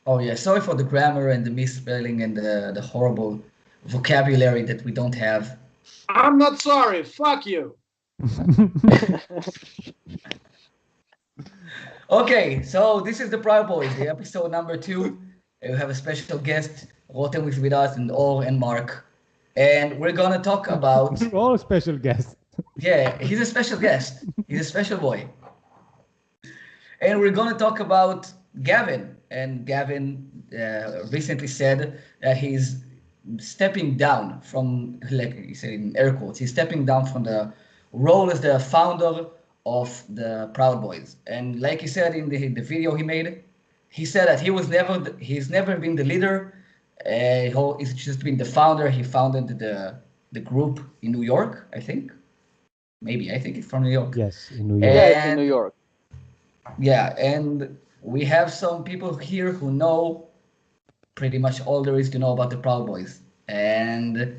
Oh yeah, sorry for the grammar and the misspelling and the horrible vocabulary that we don't have. I'm not sorry. Fuck you. Okay, so this is the Proud Boys, the episode number 2. We have a special guest. Rotem is with us, and Or and Mark. And we're gonna talk about, You're all special guests. yeah, he's a special guest. He's a special boy. And we're gonna talk about Gavin. And Gavin recently said that he's stepping down from, like he said in air quotes, he's stepping down from the role as the founder of the Proud Boys. And like he said in the video he made, he said that he's never been the leader. He's just been the founder. He founded the group in New York, I think. Maybe I think it's from New York. Yes, in New York. Yeah, it's in New York. Yeah, and we have some people here who know pretty much all there is to know about the Proud Boys. And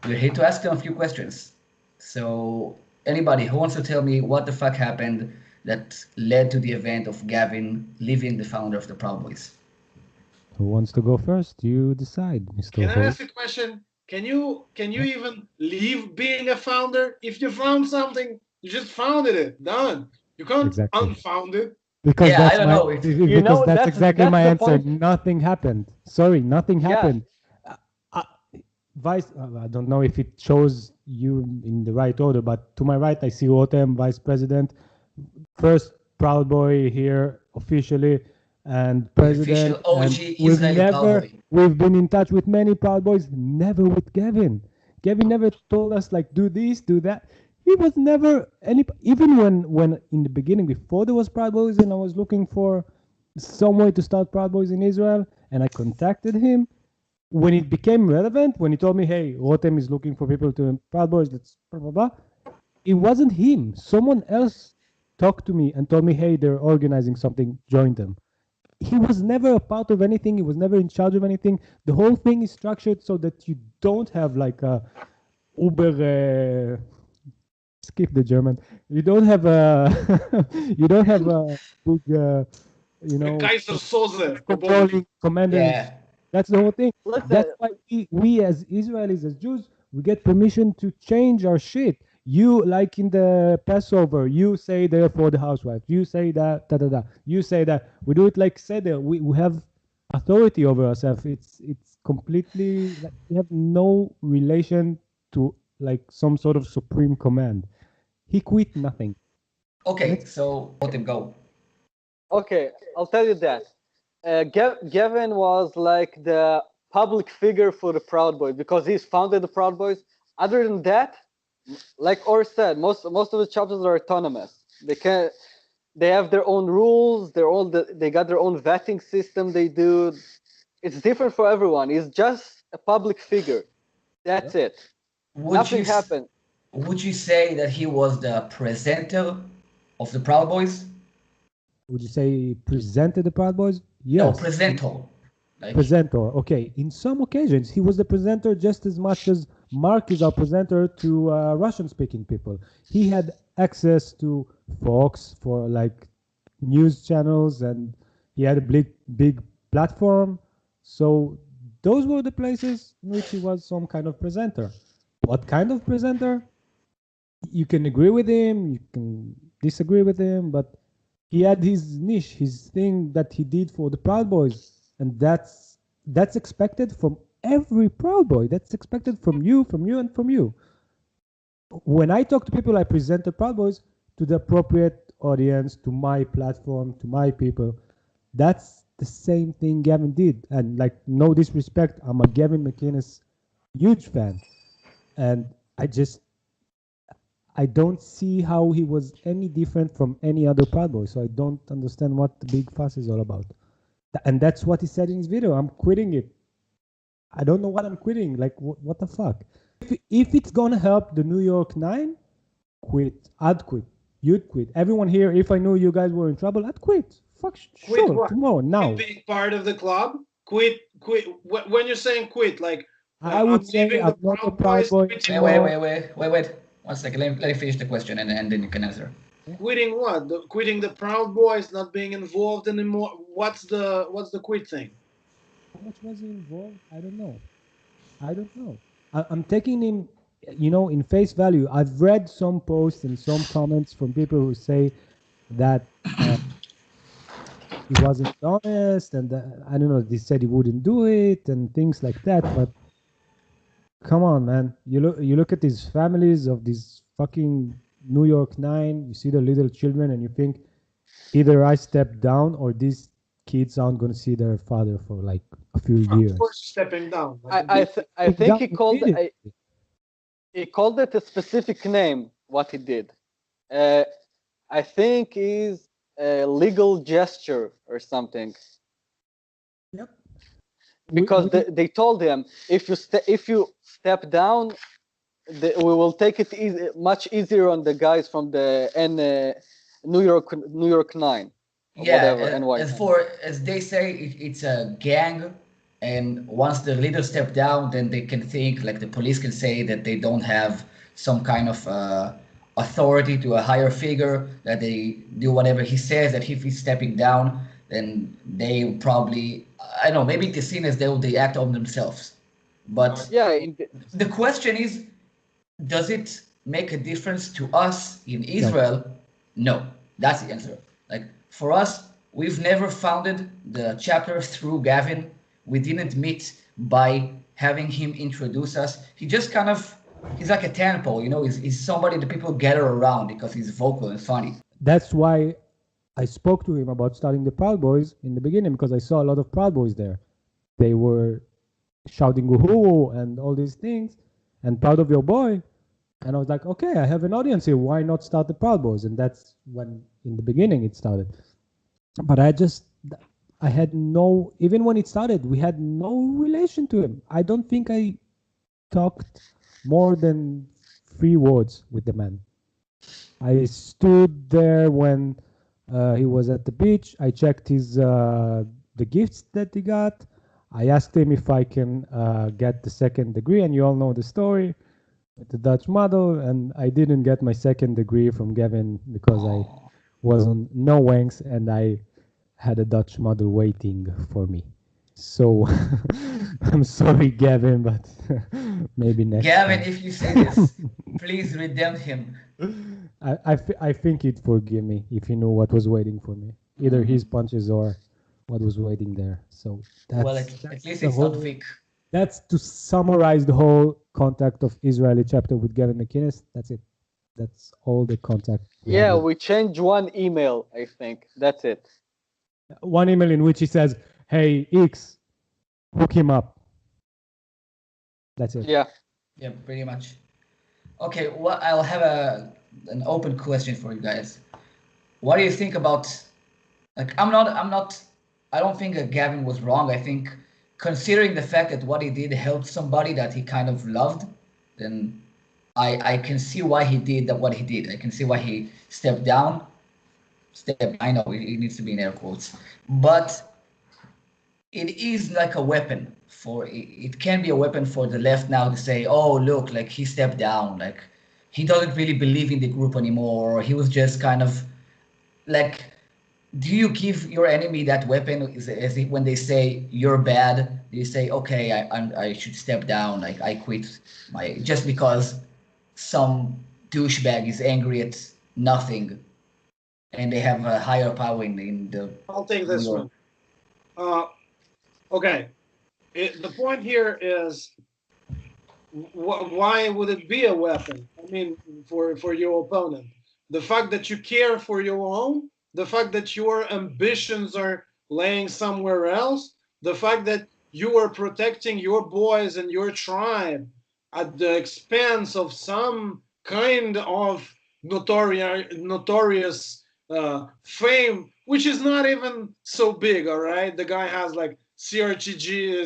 we're here to ask them a few questions. So anybody who wants to tell me what the fuck happened that led to the event of Gavin leaving the founder of the Proud Boys? Who wants to go first? You decide, Mr. Can I Host. ask a question? Can you even leave being a founder? If you found something, you just founded it. Done. You can't Exactly. unfound it. Because Yeah, that's I don't my, know if- because You know, that's exactly that's my the answer. point. Nothing happened. Sorry, nothing Yeah. happened. Uh, I don't know if it shows you in the right order, but to my right, I see Rotem, Vice President, first Proud Boy here officially, and President. Official OG and we've Israeli Proud never, Boy. we've been in touch with many Proud Boys, never with Gavin. Gavin never told us like do this, do that. He was never any. Even when in the beginning, before there was Proud Boys, and I was looking for some way to start Proud Boys in Israel, and I contacted him. When it became relevant, when he told me, "Hey, Rotem is looking for people to Proud Boys," that's blah blah blah. It wasn't him. Someone else talked to me and told me, "Hey, they're organizing something. Join them." He was never a part of anything. He was never in charge of anything. The whole thing is structured so that you don't have like a Uber. Skip the German. You don't have a. You don't have a big. Kaiser Soze. Controlling commander. Yeah. That's the whole thing. Listen, That's why we as Israelis, as Jews, we get permission to change our shit. You, like in the Passover, you say there for the housewife. You say that, da da da. You say that. We do it like Seder. We have authority over ourselves. It's completely, like, we have no relation to like some sort of supreme command. He quit nothing. Okay, so let him go. okay, I'll tell you that. Gavin was like the public figure for the Proud Boys because he's founded the Proud Boys. Other than that, like Or said, most of the chapters are autonomous. They have their own rules, they got their own vetting system they do. It's different for everyone. He's just a public figure. That's it. Nothing happened. Would you say that he was the presenter of the Proud Boys? Would you say he presented the Proud Boys? No, Yes. presenter. Like, Presenter. Okay. In some occasions, he was the presenter just as much as Mark is our presenter to Russian-speaking people. He had access to Fox for like news channels, and he had a big platform. So those were the places in which he was some kind of presenter. What kind of presenter? You can agree with him, you can disagree with him, but he had his niche, his thing that he did for the Proud Boys, and that's expected from every Proud Boy. That's expected from you, and from you. When I talk to people, I present the Proud Boys to the appropriate audience, to my platform, to my people. That's the same thing Gavin did. And like, no disrespect, I'm a Gavin McInnes huge fan. And I don't see how he was any different from any other Proud Boy. So I don't understand what the big fuss is all about. And that's what he said in his video. I'm quitting it. I don't know what I'm quitting. Like, what the fuck? If it's gonna help the New York 9, quit. I'd quit. You'd quit. Everyone here, if I knew you guys were in trouble, I'd quit. Fuck, Quit sure, what? tomorrow, now. Quit being part of the club. Quit. When you're saying quit, like I would say leaving I'm the not a Proud Proud Boys, Boy. quit wait. 1 second. Let me finish the question and then you can answer. Quitting what? Quitting the Proud Boys, not being involved anymore. What's the quit thing? How much was he involved? I don't know. I don't know. I'm taking him, in face value. I've read some posts and some comments from people who say that he wasn't honest, and I don't know. They said he wouldn't do it and things like that. But come on, man. You look at these families of these fucking New York Nine. You see the little children, and you think either I step down or these kids aren't going to see their father for like a few Of years. course, stepping down. I think he called immediately. it a specific name. What he did, I think, is a legal gesture or something. Yep. Because they told him if you step down, we will take it much easier on the guys from the New York Nine, or whatever. As they say, it's a gang, and once the leader step down, then they can think like the police can say that they don't have some kind of authority to a higher figure, that they do whatever he says. That if he's stepping down, then they probably, I don't know, maybe it's seen as they act on themselves. But Yeah, the question is, does it make a difference to us in Israel? No, that's the answer. Like for us, we've never founded the chapter through Gavin. We didn't meet by having him introduce us. He just kind of, he's like a tadpole, he's somebody that people gather around because he's vocal and funny. That's why I spoke to him about starting the Proud Boys in the beginning, because I saw a lot of Proud Boys there. They were shouting "woohoo" and all these things, and proud of your boy. And I was like, okay, I have an audience here. Why not start the Proud Boys? And that's when, in the beginning, it started. But I had no, even when it started, we had no relation to him. I don't think I talked more than 3 words with the man. I stood there when he was at the beach. I checked the gifts that he got. I asked him if I can get the second degree, and you all know the story with the Dutch model. And I didn't get my second degree from Gavin because I was on no wanks, and I had a Dutch model waiting for me. So I'm sorry, Gavin, but maybe next Gavin, time. if you say this, please redeem him. I think he'd forgive me if he knew what was waiting for me, either his punches or what was waiting there. So that's, Well, at that's least the it's whole, not Vic. That's to summarize the whole contact of Israeli chapter with Gavin McInnes. That's it. That's all the contact. Yeah, we changed one email, I think. That's it. One email in which he says, "Hey X, hook him up." That's it. Yeah. Yeah, pretty much. Okay, well, I'll have an open question for you guys. What do you think about, like, I don't think that Gavin was wrong. I think considering the fact that what he did helped somebody that he kind of loved, then I can see why he did what he did. I can see why he stepped down. I know it needs to be in air quotes, but it is like a weapon it can be a weapon for the left now to say, oh look, like he stepped down, like he doesn't really believe in the group anymore, or he was just kind of like, do you give your enemy that weapon? Is it when they say you're bad, do you say, okay, I should step down, like I quit just because some douchebag is angry at nothing and they have a higher power in the I'll take this one. Okay. The point here is, why would it be a weapon? I mean, for your opponent, the fact that you care for your own, the fact that your ambitions are laying somewhere else, the fact that you are protecting your boys and your tribe at the expense of some kind of notorious fame, which is not even so big. All right, the guy has like CRTV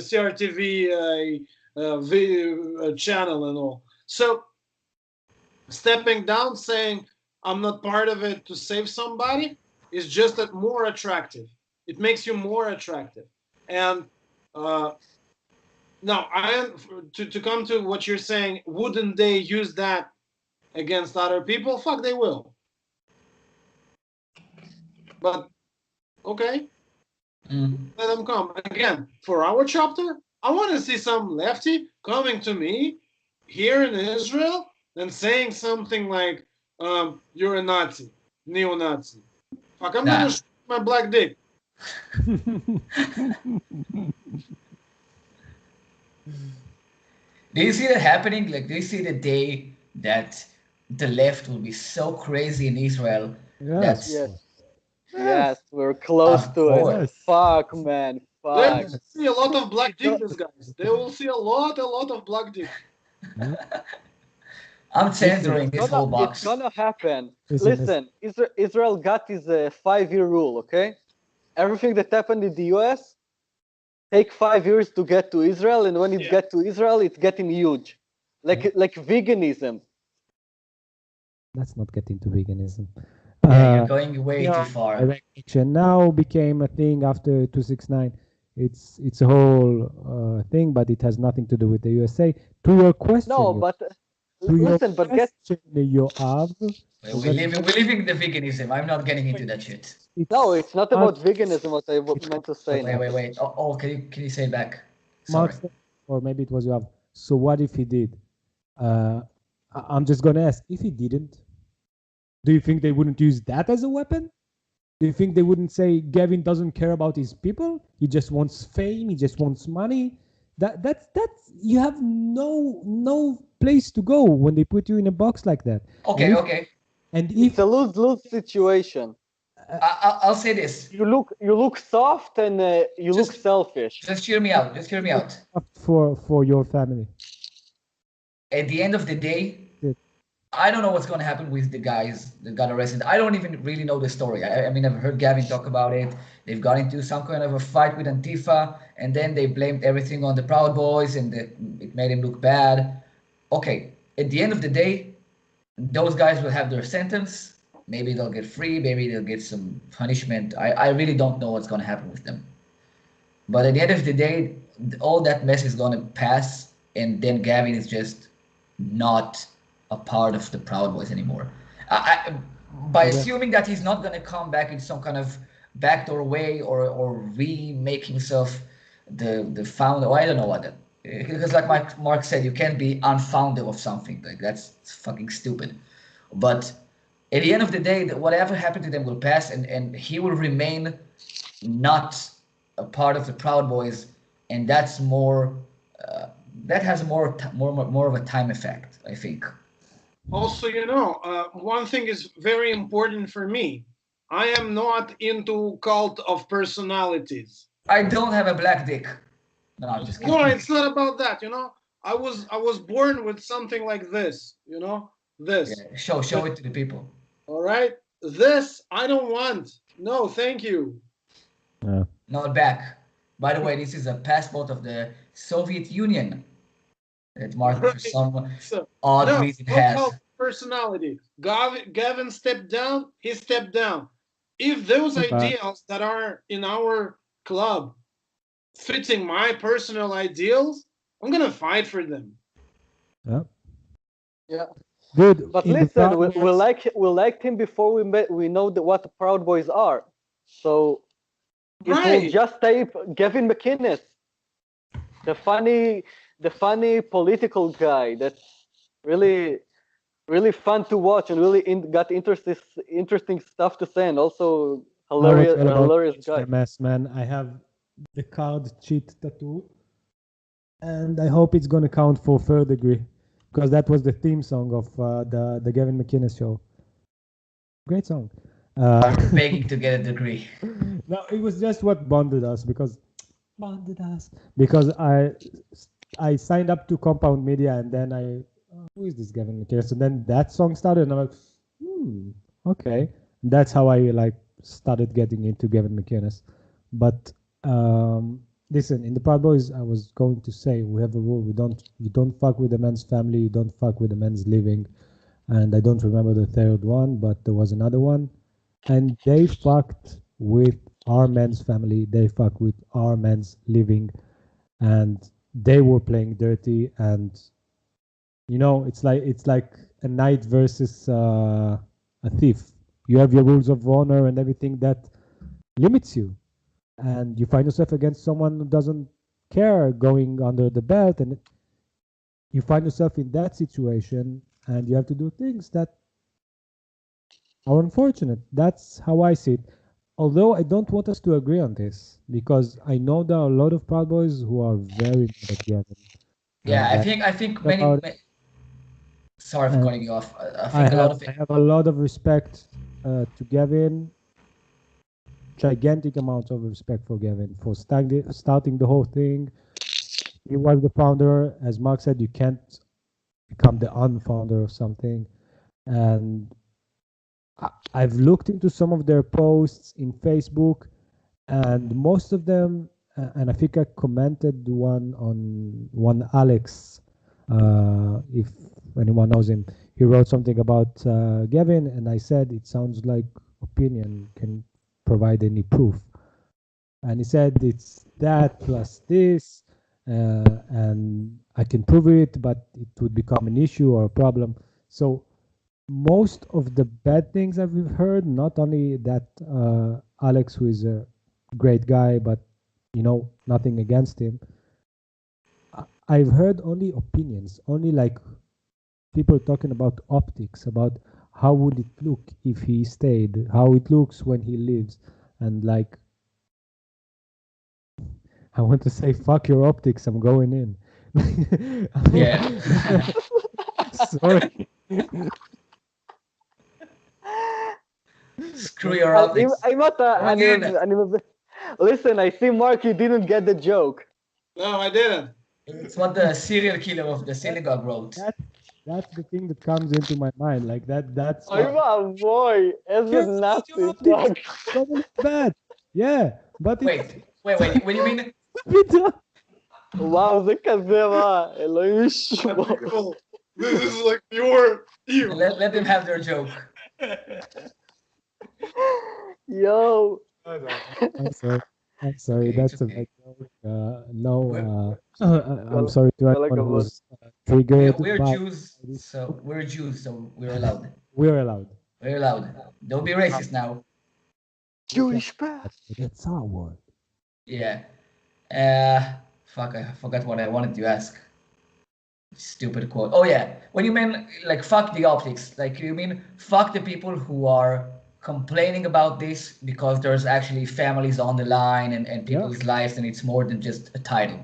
channel and all. So stepping down, saying I'm not part of it to save somebody, is just more attractive. It makes you more attractive. And now, to come to what you're saying, wouldn't they use that against other people? Fuck, they will. But okay, Mm. let them come. Again, for our chapter, I want to see some lefty coming to me here in Israel and saying something like, you're a Nazi, neo-Nazi. Fuck, I'm gonna Nah. shoot my black dick. Do you see that happening? Like, do you see the day that the left will be so crazy in Israel that, Yes. Yes, yes, Yes. we're close of to it. course, Yes. Fuck, man, They will fuck. Yes. see a lot of black It's go- dick, these guys. They will see a lot of black dick. Hmm? I'm Listen, censoring this whole it's box. gonna happen. listen. Listen, Israel got his 5-year rule, okay? Everything that happened in the US take 5 years to get to Israel, and when it Yeah. get to Israel, it's getting huge, like veganism. Let's not get into veganism. Yeah, you're going way too far. Direct action now became a thing after 269. It's a whole thing, but it has nothing to do with the USA. To your question, No, but to your listen, but get question, Yoav, We're leaving the veganism. I'm not getting into that shit. no, it's not about veganism. What I meant to say now. Wait. Oh, can you say it back? Mark Sorry. said, or maybe it was Yoav. So what if he did? I'm just gonna ask, if he didn't, do you think they wouldn't use that as a weapon? Do you think they wouldn't say Gavin doesn't care about his people? He just wants fame. He just wants money. That's you have no place to go when they put you in a box like that. Okay, And if, okay. and It's if a lose-lose situation. I'll say this. You look soft and you look selfish. Just hear me out. Just hear me out. for your family, At the end of the day, Yeah. I don't know what's going to happen with the guys that got arrested. I don't even really know the story. I mean, I've heard Gavin talk about it. They've got into some kind of a fight with Antifa, and then they blamed everything on the Proud Boys, and it made him look bad. Okay, at the end of the day, those guys will have their sentence. Maybe they'll get free. Maybe they'll get some punishment. I really don't know what's going to happen with them. But at the end of the day, all that mess is going to pass, and then Gavin is just not a part of the Proud Boys anymore. By Okay. assuming that he's not going to come back in some kind of backdoor way or remake himself the founder, or I don't know what that. Because like Mark said, you can't be unfounder of something. Like that's fucking stupid. But at the end of the day, whatever happened to them will pass, and he will remain not a part of the Proud Boys, and that's more that has more of a time effect, I think. Also, one thing is very important for me. I am not into cult of personalities. I don't have a black dick. No, I'm just No, kidding. it's not about that. I was born with something like this. This. Yeah, show it to the people. All right. This I don't want. No, thank you. Not back. By the way, this is a passport of the Soviet Union that Mark, for some So odd no, reason, no has. cult personality. Gavin stepped down. He stepped down. If those ideals that are in our club fitting my personal ideals, I'm gonna fight for them. Yeah. Yeah. Good. But In the listen, Proud we Boys- liked him before we know what the Proud Boys are. So it will Right. just tape Gavin McInnes, the funny political guy that's really really fun to watch and really got interesting stuff to say, and also I was all about hilarious guy. HMS, man. I have the card cheat tattoo, and I hope it's gonna count for third degree, because that was the theme song of the Gavin McInnes show. Great song. Begging to get a degree. No, it was just what bonded us because I signed up to Compound Media, and then who is this Gavin McInnes? And then that song started, and I'm like, okay. That's how I started getting into Gavin McInnes. But listen, in the Proud Boys, I was going to say we have a rule: you don't fuck with the man's family, you don't fuck with the man's living, and I don't remember the third one, but there was another one, and they fucked with our men's family, they fuck with our men's living, and they were playing dirty, and it's like a knight versus a thief. You have your rules of honor and everything that limits you. And you find yourself against someone who doesn't care going under the belt, and you find yourself in that situation, and you have to do things that are unfortunate. That's how I see it. Although I don't want us to agree on this, because I know there are a lot of Proud Boys who are very mad at Gavin. Yeah, And I think about it, sorry for and cutting you off. I think a lot of I it. have a lot of respect to Gavin, gigantic amounts of respect for Gavin for starting the whole thing. He was the founder. As Mark said, you can't become the unfounder of something. And I've looked into some of their posts in Facebook, and most of them, and I think I commented one on one Alex, if anyone knows him. He wrote something about Gavin, and I said it sounds like opinion. Can provide any proof? And he said it's that plus this, and I can prove it, but it would become an issue or a problem. So most of the bad things I've heard, not only that Alex, who is a great guy, but nothing against him. I've heard only opinions, only like people talking about optics, about how would it look if he stayed, how it looks when he leaves, and like I want to say, fuck your optics, I'm going in. Yeah. Sorry. Screw your optics. Going in. Listen, I see, Mark, you didn't get the joke. No, I didn't. It's what the serial killer of the synagogue wrote. That's the thing that comes into my mind. Like that's Boy, as Yes, a fuck your Nazi, optics. fuck. Totally bad. Yeah, but it's Wait. What do you mean? וואו, זה כזה, מה? אלוהים ישמור. Evil. This is like pure evil. Let them have their joke. Yo. I'm sorry. Okay, That's it's a okay. bad joke. No, I'm sorry to anyone who was triggered. We're by Jews, this. so we're allowed. We're allowed. We're allowed. Don't be racist now. Jewish path. That's our word. Yeah. Fuck, I forgot what I wanted to ask. Stupid quote. Oh yeah. When you mean like fuck the optics, like you mean fuck the people who are complaining about this because there's actually families on the line and people's lives and it's more than just a title.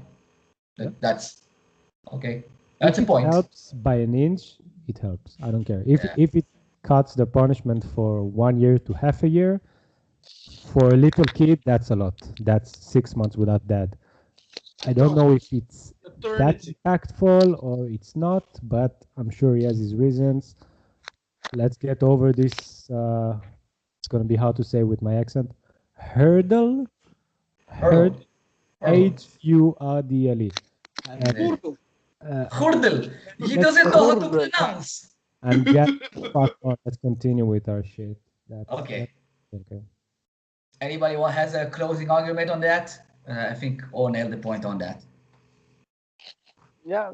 That's okay. That's a point. If it helps by an inch, it helps. I don't care. If it cuts the punishment for 1 year to half a year, for a little kid, that's a lot. That's 6 months without dad. I don't know if it's that impactful or it's not, but I'm sure he has his reasons. Let's get over this. It's going to be hard to say with my accent. Hurdle. Hurdle. Hurdle. He doesn't know how to pronounce. And fuck on. Let's continue with our shit. Okay. Okay. Anybody has a closing argument on that? I think all nailed the point on that. Yeah,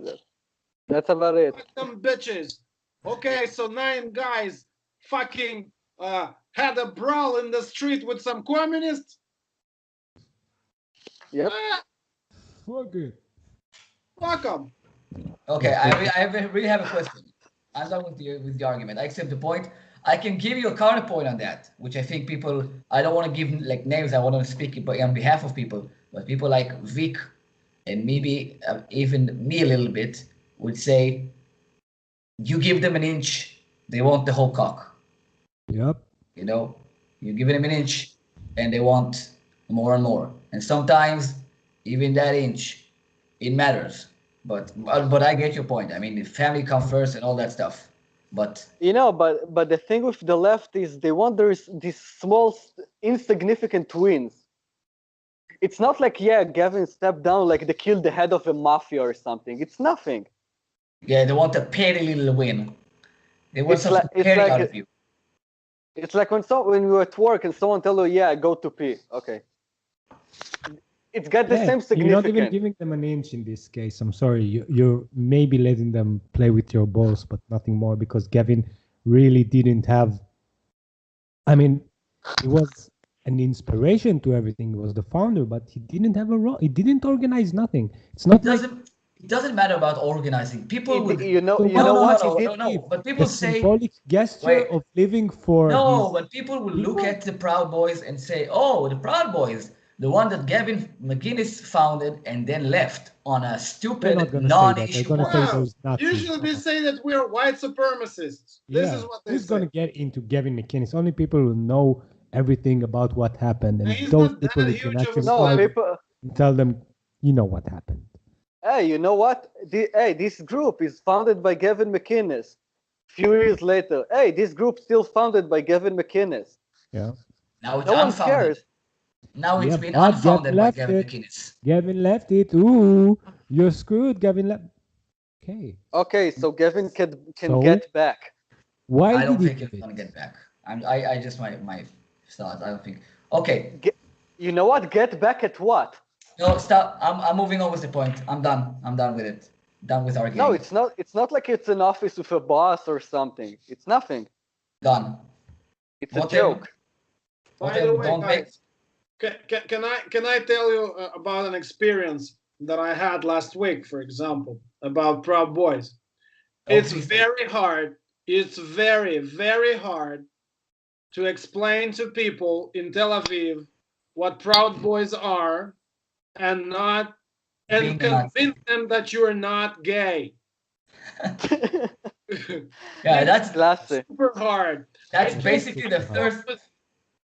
that's about it. Them bitches. Okay, so 9 guys fucking had a brawl in the street with some communists. Yep. Fuck it. Fuck them. Okay, I really have a question. I'm done with the argument. I accept the point. I can give you a counterpoint on that, which I think people, I don't want to give like names, I want to speak on behalf of people, but people like Vic and maybe even me a little bit would say, you give them an inch, they want the whole cock. Yep. You know, you give them an inch and they want more and more. And sometimes even that inch, it matters. But I get your point. I mean, family comes first and all that stuff. But but the thing with the left is they want these small, insignificant wins. It's not like Gavin stepped down like they killed the head of a mafia or something. It's nothing. Yeah, they want a petty little win. They want something petty out of you. It's like when you're at work and someone tells you, go to pee. Okay. It's got the same significance. You're not even giving them an inch in this case. I'm sorry. You're maybe letting them play with your balls, but nothing more, because Gavin really didn't have I mean, he was an inspiration to everything. He was the founder, but he didn't have a role. He didn't organize nothing. It's It not like doesn't. It doesn't matter about organizing. People would. so You what know No, no, no, what does he he no, did. no, give? no. But The people say, symbolic gesture wait, of living for no. his But people will look people? at the Proud Boys and say, oh, the Proud Boys, the one that Gavin McGinnis founded and then left on a They're not stupid gonna say that. They're non-issue gonna say point. Well, those Nazis. usually Come they on. say that we're white supremacists. This is Yeah, what they who's say. gonna get into Gavin McInnes? Only people who know everything about what happened, And and he's those not people that who can huge of a actually No, tell celebrity. people. them, you know what happened. Hey, you know what? Hey, this group is founded by Gavin McInnes. Few years later, hey, this group still founded by Gavin McInnes. Yeah, Now it's No one unfounded. cares. Now yeah, it's been but Gavin unfounded by left Gavin it. McGinnis. Gavin left it. Ooh, you're screwed. Gavin left. Okay, Okay, so Gavin can so get back. why I did don't he think do it's it? gonna get back. I just my thoughts. I don't think. Okay, You know what? Get back at what? no, stop. I'm moving on with the point. I'm done. I'm done with it. Done with No, arguing. it's not. It's not like it's an office with a boss or something. It's nothing. Done. It's a Motem, joke. By the Motem, way, don't make. guys, can I tell you about an experience that I had last week, for example, about Proud Boys? Oh, It's please. very hard. It's very, very hard to explain to people in Tel Aviv what Proud Boys are and not and Being a Nazi. convince them that you are not gay. Yeah, It's that's Classy. super hard. I that's talked basically the I talked first. with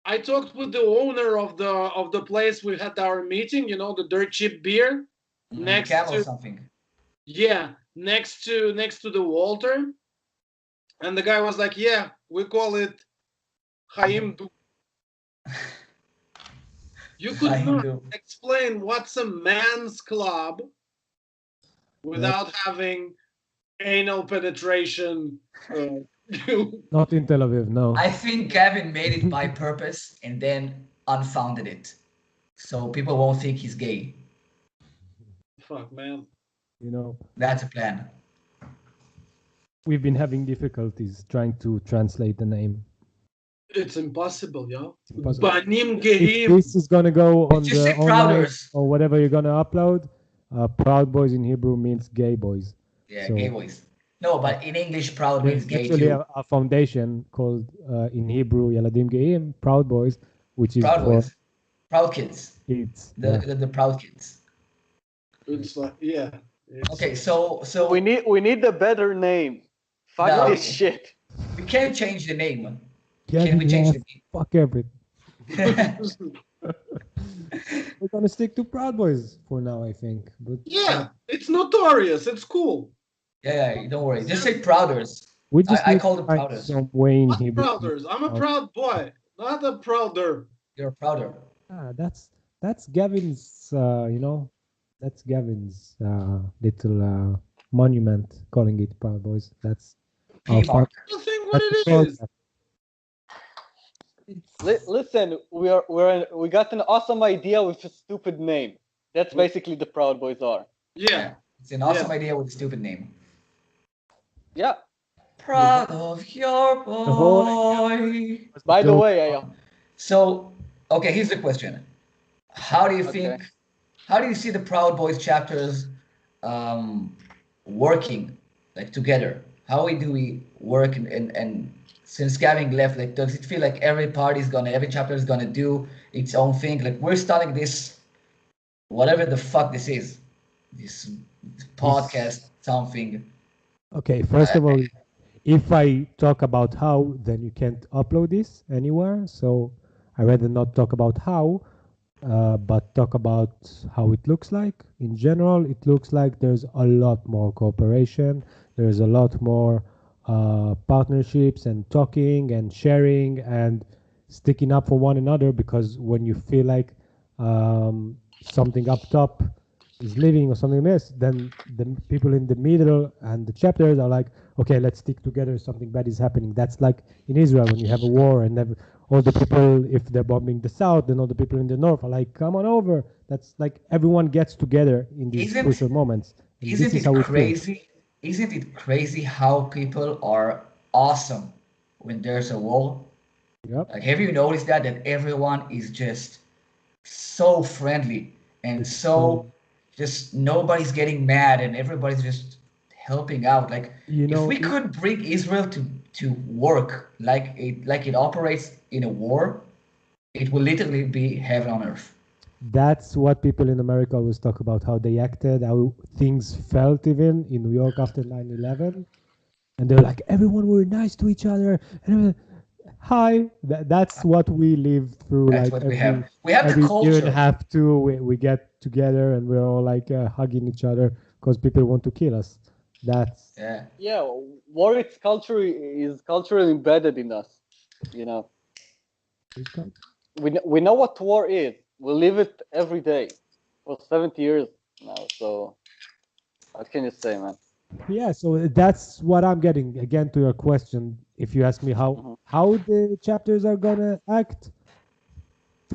I talked with the owner of the place we had our meeting, you know, the dirt cheap beer next Camel to something. yeah, next to the Walter. And the guy was like, "Yeah, we call it Chaim." You could not Hindu. explain what's a man's club Not, without having anal penetration. not in Tel Aviv. No, I think Gavin made it by purpose and then unfounded it, so people won't think he's gay. Fuck, man. you know, That's a plan. we've been having difficulties trying to translate the name. It's impossible, yo. It's impossible. Banim If Gehim. this is gonna go on Just the say online Prouders. or whatever you're gonna upload, Proud Boys in Hebrew means gay boys. Yeah, So gay boys. No, but in English, proud means there's gay actually too. a foundation called in Hebrew Yaladim Geim, Proud Boys, which is Proud for boys. Proud kids. kids. The, Yeah. the proud kids. It's like, yeah. Okay, so We need a better name. Fuck No. this shit. we can't change the name. Can Gavin we change left. Fuck everything. the We're gonna stick to Proud Boys for now, I think. But yeah, it's notorious. It's cool. yeah, don't worry. Just say Prouders. we just I need call to them find Prouders. some way in What Hebrew. prouders? I'm a proud boy, not a prouder. You're prouder. That's Gavin's. That's Gavin's little monument, calling it Proud Boys. That's P mark. You think what that's it the is? Listen, we got an awesome idea with a stupid name. That's basically the Proud Boys are. Yeah. It's an awesome idea with a stupid name. Yeah. Proud of your boy. By the way, I So, okay, here's the question. How do you Okay. think, how do you see the Proud Boys chapters working, like together? How do we work and since Gavin left, like, does it feel like every chapter is gonna do its own thing? Like, we're starting this, whatever the fuck this is, this podcast, something. Okay, first of all, if I talk about how, then you can't upload this anywhere. So I rather not talk about how, but talk about how it looks like. In general, it looks like there's a lot more cooperation. There's a lot more partnerships and talking and sharing and sticking up for one another, because when you feel like something up top is leaving or something like this, then the people in the middle and the chapters are like, okay, let's stick together, something bad is happening. That's like in Israel when you have a war and all the people, if they're bombing the south, then all the people in the north are like, come on over. That's like everyone gets together in these Isn't- crucial moments. And Isn't this is it how it feels. crazy? Isn't it crazy how people are awesome when there's a war? Yep. Like, have you noticed that everyone is just so friendly and It's so, so just nobody's getting mad and everybody's just helping out. Like, you if know, we could bring Israel to work like it operates in a war, it will literally be heaven on earth. that's what people in America always talk about, how they acted, how things felt even in New York after 9/11. And they're like, everyone were nice to each other. And hi, that's what we live through. That's Like what we have. We have the every year and a culture. half, too, we get together and we're all like hugging each other because people want to kill us. That's Yeah. Yeah, war its culture is culturally embedded in us. You know, it's kind we know what war is. We live it every day for 70 years now. So what can you say, man? yeah. So that's what I'm getting again to your question. If you ask me Mhm. how the chapters are gonna act,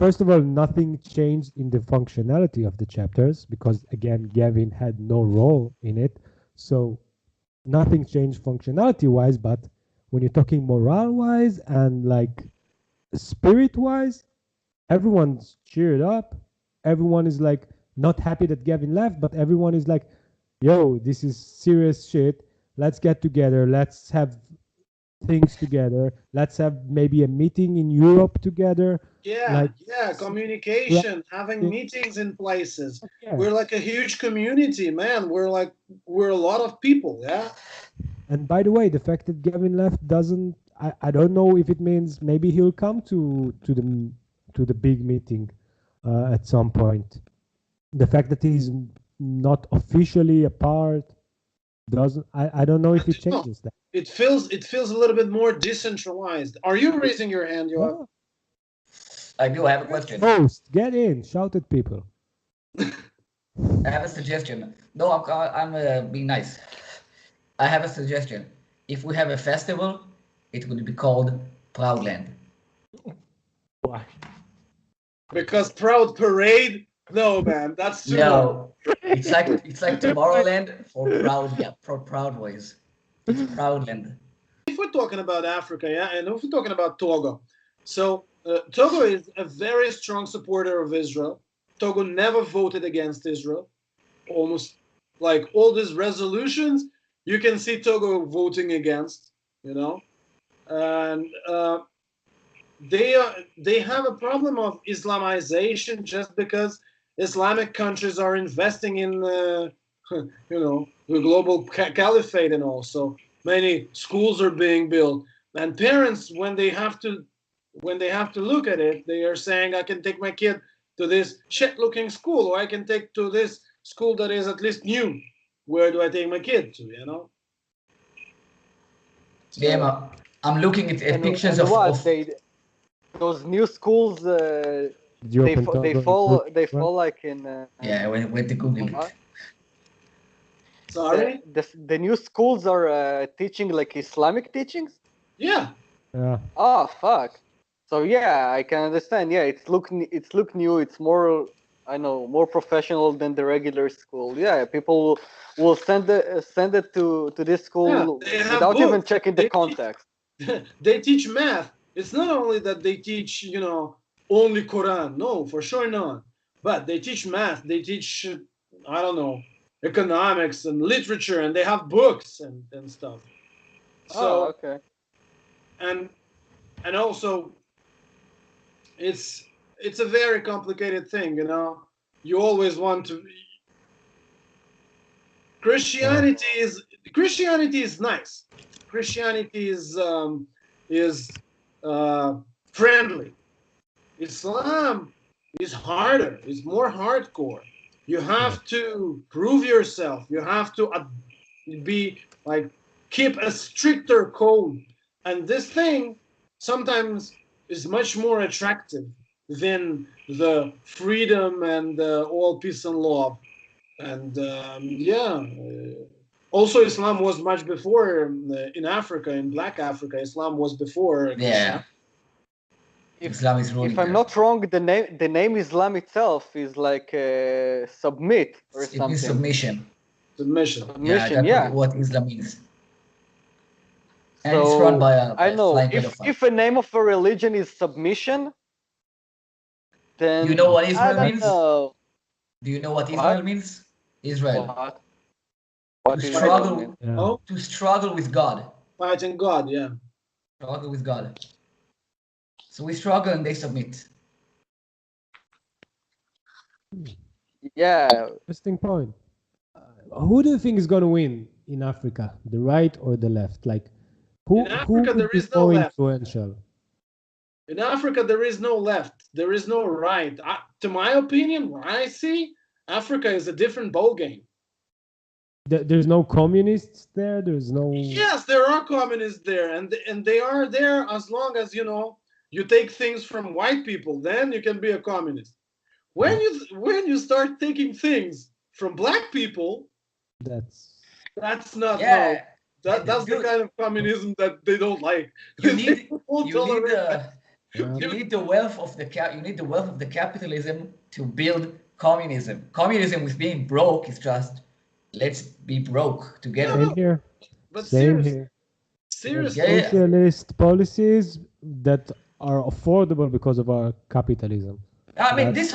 first of all, nothing changed in the functionality of the chapters because again, Gavin had no role in it. So nothing changed functionality wise, but when you're talking morale wise and like spirit wise, everyone's cheered up. Everyone is like not happy that Gavin left, but everyone is like, yo, this is serious shit. Let's get together. Let's have things together. Let's have maybe a meeting in Europe together. Yeah, Like, yeah, like, communication, having meetings in places. yeah. We're like a huge community, man. We're a lot of people, yeah. And by the way, the fact that Gavin left doesn't, I don't know if it means maybe he'll come to the big meeting at some point. The fact that he's not officially a part doesn't, I don't know I if it don't know. changes that. It feels a little bit more decentralized. Are you raising your hand, Yoav? Oh, I do have a question. host, get in, shout at people. I have a suggestion. No, I'm being nice. I have a suggestion. If we have a festival, it would be called Proudland. Why? Because Proud Parade? No, man, that's too much. No, it's like Tomorrowland for proud, yeah, for proud boys. It's Proudland. If we're talking about Africa, yeah, and if we're talking about Togo, so Togo is a very strong supporter of Israel. Togo never voted against Israel. Almost like all these resolutions, you can see Togo voting against, you know, and they have a problem of Islamization just because Islamic countries are investing in the global caliphate, and also many schools are being built, and parents when they have to look at it, they are saying, I can take my kid to this shit looking school, or I can take to this school that is at least new. Where do I take my kid to, Yeah, so I'm looking at pictures And of, what of they those new schools Did you open they Togo and fall search they for it? fall like in yeah, when to Google it. what sorry. the new schools are teaching like Islamic teachings. Yeah. Yeah. Oh fuck! So yeah, I can understand. Yeah, it's look new. It's more, I know, more professional than the regular school. Yeah, people will send it to this Yeah, school they have without even books. checking the They teach, context. they teach math. It's not only that they teach, only Quran. No, for sure not. But they teach math. They teach, I don't know, economics and literature, and they have books and stuff. Oh, So okay. and and also it's a very complicated thing. You always want to. Oh. Christianity is nice. Christianity is friendly. Islam is harder. It's more hardcore. You Yeah. have to prove yourself. You have to be like keep a stricter code, and this thing sometimes is much more attractive than the freedom and all peace and love. And yeah, also Islam was much before in Africa, in Black Africa. Islam was before Yeah, Christianity. Islam is If ruling I'm there. not wrong, the name Islam itself is like submit or It means something. submission. Submission. Yeah, Submission, that's yeah. what Islam means. And it's run So by I a know flying if pedophile. a name of a religion is submission, then You know what I Israel don't means? know Do you know what what Israel means? Israel. what To what Israel Fighting, means. struggle, Yeah. oh, to struggle with God. fighting God, yeah. Struggle with God. So we struggle and they submit. Yeah, Interesting point. Who do you think is going to win in Africa, the right or the left? Like, In who Africa, would there be is no more left. influential? In Africa, there is no left. There is no right. To my opinion, what I see, Africa is a different ballgame. There's no communists there. There's no. Yes, there are communists there, and they are there as long as you take things from white people. Then you can be a communist. When you start taking things from black people, That's. that's not no. Yeah, That's the dude, kind of communism that they don't like. you They need won't you need tolerate that. the Yeah. you need the wealth of you need the wealth of the capitalism to build communism. Communism with being broke is just let's be broke No, together. Same no. here. But Same seriously, here. We have Yeah, seriously, yeah. socialist policies that are affordable because of our capitalism. I mean, That's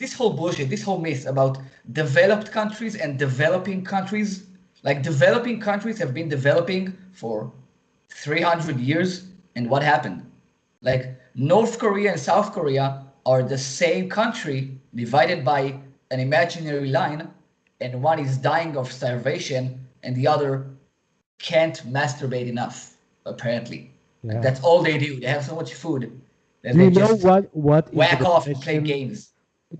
this whole bullshit, this whole myth about developed countries and developing countries, like developing countries have been developing for 300 years, and what happened? Like North Korea and South Korea are the same country divided by an imaginary line, and one is dying of starvation, and the other can't masturbate enough, apparently. Like yeah. that's all they do. They have so much food that Do they you know just what is the whack off and play definition? games.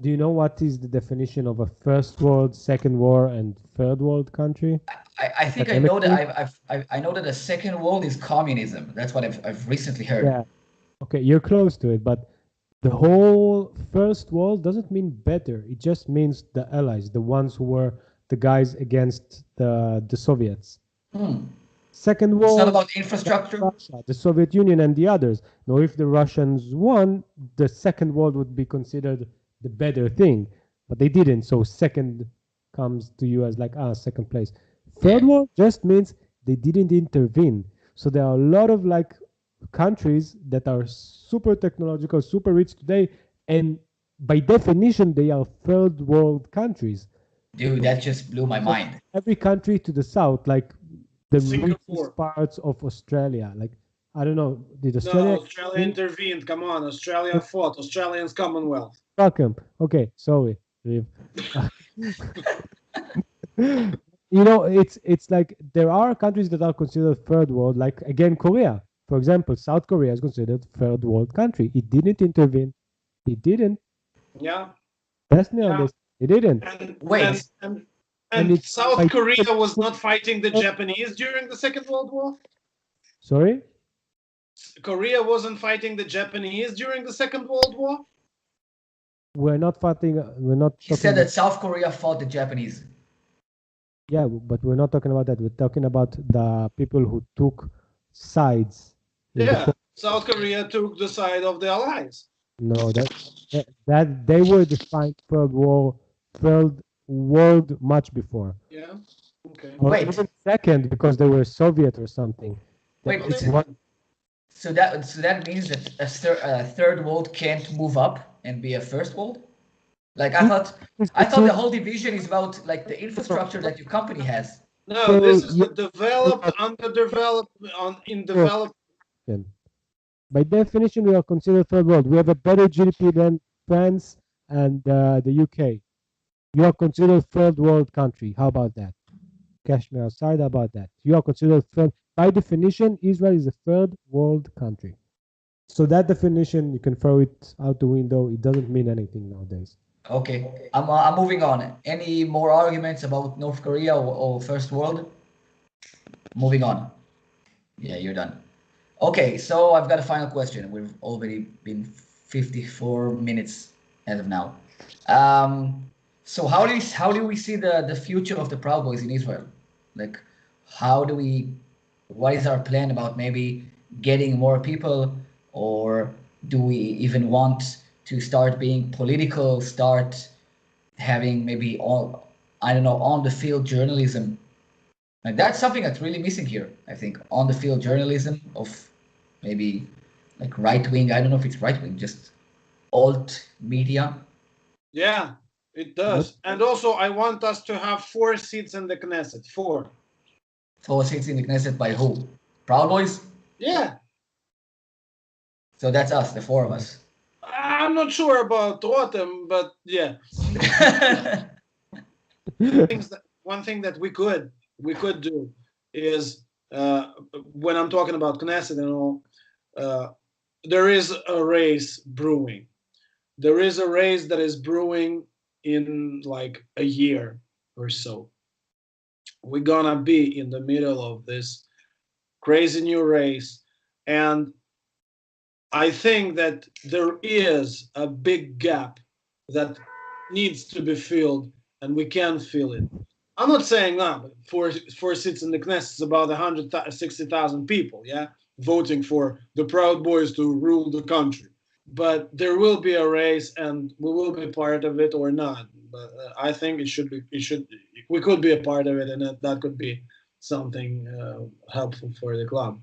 Do you know what is the definition of a first world, second world, and third world country? I think I know that Academically? I know that the second world is communism. That's what I've recently heard. Yeah. Okay, you're close to it, but the whole first world doesn't mean better. It just means the allies, the ones who were the guys against the Soviets. Second It's not world, about infrastructure. Russia, the Soviet Union, and the others. Now, if the Russians won, the second world would be considered the better thing, but they didn't. So second comes to you as like second place. Third Yeah. world just means they didn't intervene. So there are a lot of like countries that are super technological, super rich today, and by definition they are third world countries. Dude, that just blew my So mind. every country to the south, like the Singapore. richest parts of Australia, like I don't know, did No, Australia Australia intervened. Come on, Australia fought. Australians Commonwealth. welcome? Okay, sorry. Viv. You know, it's like there are countries that are considered third world, like again Korea, for example. South Korea is considered third world country. It didn't intervene. It didn't. Yeah, Test me on yeah. this. It didn't. And Wait, and It's South by Korea was not fighting the Japanese during the Second World War. sorry. Korea wasn't fighting the Japanese during the Second World War. We're not fighting. We're not he talking said about. that South Korea fought the Japanese. Yeah, but we're not talking about that. We're talking about the people who took sides. In the Yeah, South Korea took the side of the Allies. no, that they were defined third world much before. Yeah. Okay. Or Wait. even second because they were Soviet or something. Wait, It's it's what so that means that a third world can't move up and be a first world? Like I thought the whole division is about like the infrastructure that your company has. No, this is you the developed, underdeveloped, in developed. by definition, we are considered third world. We have a better GDP than France and the UK. You are considered third world country. How about that? Cash me outside. How about that? You are considered third. By definition, Israel is a third world country. So that definition, you can throw it out the window. It doesn't mean anything nowadays. Okay, I'm moving on. Any more arguments about North Korea or first world? Moving on. Yeah, you're done. Okay, so I've got a final question. We've already been 54 minutes as of now. So how do we see the future of the Proud Boys in Israel? Like, what is our plan about maybe getting more people, or do we even want to start being political, start having maybe I don't know, on the field journalism? And that's something that's really missing here, I think, on the field journalism of maybe like right wing. I don't know if it's right wing, just alt media. Yeah, it What? does. And also, I want us to have 4 seats in the Knesset. 4. So it's in the Knesset by who? Proud Boys? Yeah. So that's us, the four of us. I'm not sure about Rotem, but yeah. One thing that we could do is when I'm talking about Knesset and all, there is a race brewing. There is a race that is brewing in like a year or so. We're gonna be in the middle of this crazy new race, and I think that there is a big gap that needs to be filled, and we can fill it. I'm not saying that, but four seats in the Knesset is about 160,000 people, yeah, voting for the Proud Boys to rule the country. But there will be a race, and we will be part of it or not. But I think it should be. We could be a part of it, and that could be something helpful for the club.